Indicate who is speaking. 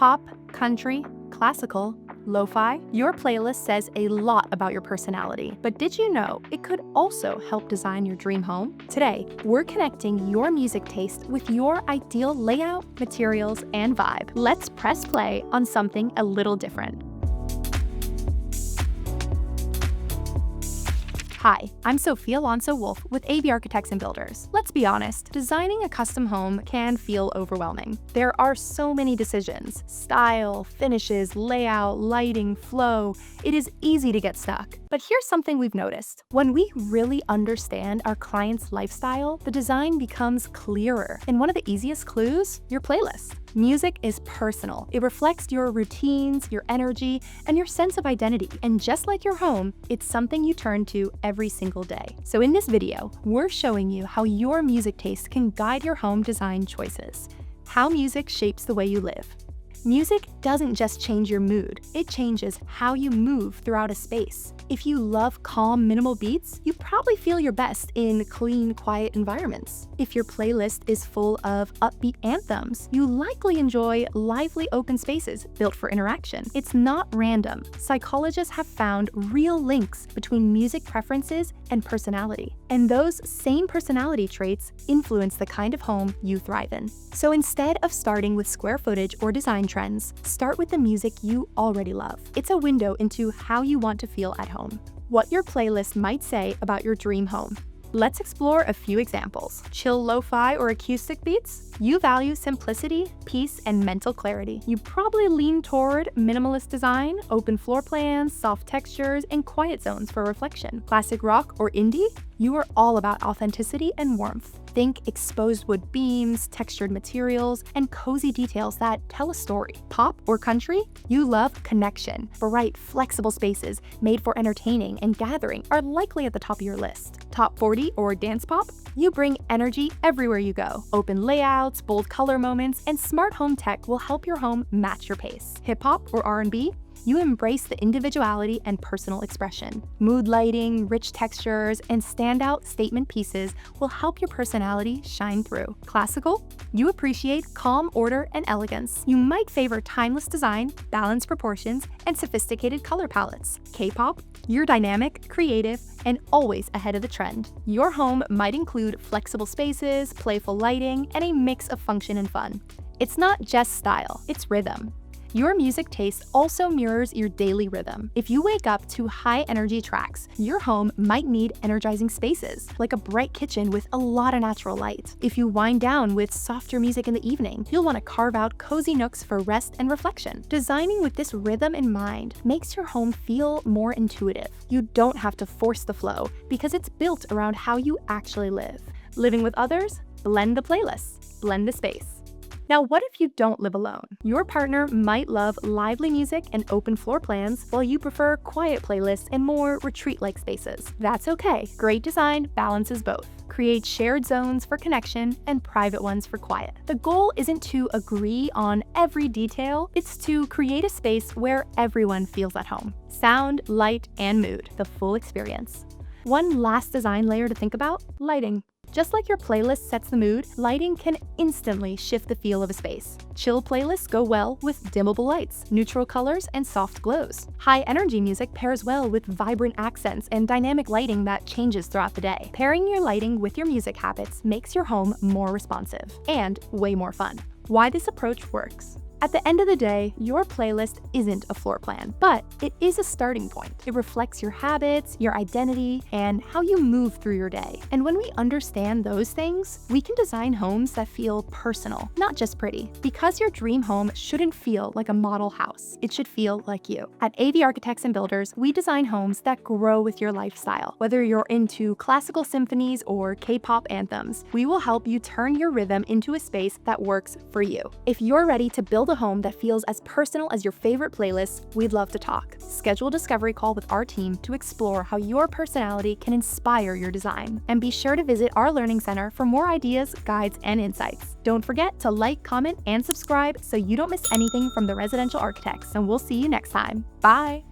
Speaker 1: Pop, country, classical, lo-fi, your playlist says a lot about your personality. But did you know it could also help design your dream home? Today, we're connecting your music taste with your ideal layout, materials, and vibe. Let's press play on something a little different. Hi, I'm Sophia Alonso Wolf with AV Architects and Builders. Let's be honest, designing a custom home can feel overwhelming. There are so many decisions: style, finishes, layout, lighting, flow. It is easy to get stuck. But here's something we've noticed. When we really understand our client's lifestyle, the design becomes clearer. And one of the easiest clues? Your playlist. Music is personal. It reflects your routines, your energy, and your sense of identity. And just like your home, it's something you turn to every single day. So in this video, we're showing you how your music taste can guide your home design choices, how music shapes the way you live. Music doesn't just change your mood, it changes how you move throughout a space. If you love calm, minimal beats, you probably feel your best in clean, quiet environments. If your playlist is full of upbeat anthems, you likely enjoy lively open spaces built for interaction. It's not random. Psychologists have found real links between music preferences and personality. And those same personality traits influence the kind of home you thrive in. So instead of starting with square footage or design trends, start with the music you already love. It's a window into how you want to feel at home. What your playlist might say about your dream home. Let's explore a few examples. Chill lo-fi or acoustic beats? You value simplicity, peace, and mental clarity. You probably lean toward minimalist design, open floor plans, soft textures, and quiet zones for reflection. Classic rock or indie? You are all about authenticity and warmth. Think exposed wood beams, textured materials, and cozy details that tell a story. Pop or country? You love connection. Bright, flexible spaces made for entertaining and gathering are likely at the top of your list. Top 40 or dance pop? You bring energy everywhere you go. Open layouts, bold color moments, and smart home tech will help your home match your pace. Hip hop or R&B? You embrace the individuality and personal expression. Mood lighting, rich textures, and standout statement pieces will help your personality shine through. Classical? You appreciate calm order and elegance. You might favor timeless design, balanced proportions, and sophisticated color palettes. K-pop? You're dynamic, creative, and always ahead of the trend. Your home might include flexible spaces, playful lighting, and a mix of function and fun. It's not just style, it's rhythm. Your music taste also mirrors your daily rhythm. If you wake up to high-energy tracks, your home might need energizing spaces, like a bright kitchen with a lot of natural light. If you wind down with softer music in the evening, you'll want to carve out cozy nooks for rest and reflection. Designing with this rhythm in mind makes your home feel more intuitive. You don't have to force the flow because it's built around how you actually live. Living with others? Blend the playlists, blend the space. Now, what if you don't live alone? Your partner might love lively music and open floor plans, while you prefer quiet playlists and more retreat-like spaces. That's okay. Great design balances both. Create shared zones for connection and private ones for quiet. The goal isn't to agree on every detail, it's to create a space where everyone feels at home. Sound, light, and mood, the full experience. One last design layer to think about: lighting. Just like your playlist sets the mood, lighting can instantly shift the feel of a space. Chill playlists go well with dimmable lights, neutral colors, and soft glows. High-energy music pairs well with vibrant accents and dynamic lighting that changes throughout the day. Pairing your lighting with your music habits makes your home more responsive and way more fun. Why this approach works? At the end of the day, your playlist isn't a floor plan, but it is a starting point. It reflects your habits, your identity, and how you move through your day. And when we understand those things, we can design homes that feel personal, not just pretty. Because your dream home shouldn't feel like a model house. It should feel like you. At AV Architects and Builders, we design homes that grow with your lifestyle. Whether you're into classical symphonies or K-pop anthems, we will help you turn your rhythm into a space that works for you. If you're ready to build a home that feels as personal as your favorite playlists, we'd love to talk. Schedule a discovery call with our team to explore how your personality can inspire your design. And be sure to visit our Learning Center for more ideas, guides, and insights. Don't forget to like, comment, and subscribe so you don't miss anything from the Residential Architects, and we'll see you next time. Bye!